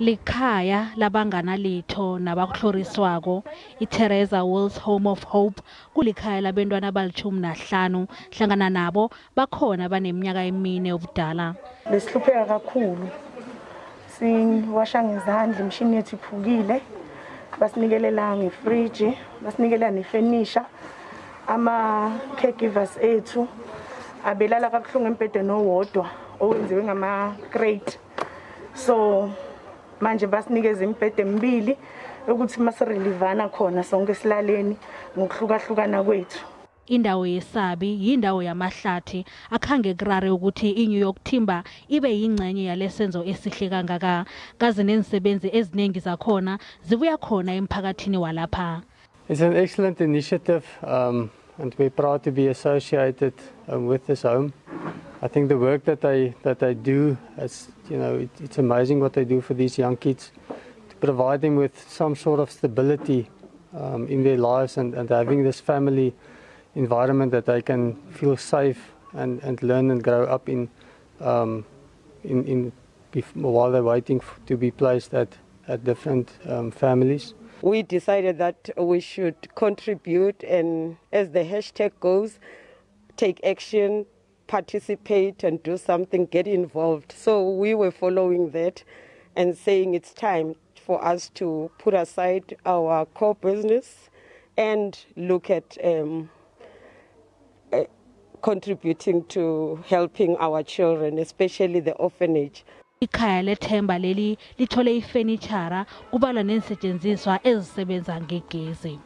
Likhaya labangana litho nabahloriswako iTheresa World's Home of Hope kulikhaya labantwana abali-15 hlangana nabo bakhona baneminyaka emine obudala. Besihlupheka kakhulu. Siwasha ngezandla, imishini yethu iphukile. Basinikelela ngefridge, basinikela nefenitjhara. Ama caregivers ethu abelala kabuhlungu embhedeni owodwa owenziwe ngama crate. So manje basinikeza imibhede emibili ukuthi masirelivana khona sonke silaleni ngokuhlukahlukana kwethu. Indawo yeSabie yindawo yamahlathi akhange kurare ukuthi iNew York Timber ibe yingcenye yalesenzo esihle kangaka. Kazi nensebenzi eziningi zakhona zibuya khona emphakathini walapha. It's an excellent initiative and we're proud to be associated with this home. I think the work that they do, it's amazing what they do for these young kids, to provide them with some sort of stability in their lives and having this family environment that they can feel safe and learn and grow up in while they're waiting to be placed at different families. We decided that we should contribute and, as the hashtag goes, take action, participate and do something, get involved. So we were following that and saying it's time for us to put aside our core business and look at contributing to helping our children, especially the orphanage. Ikhaya lethemba leli lithole ifenitjhara kubalwa nensetshenziswa ezisebenza ngegezi.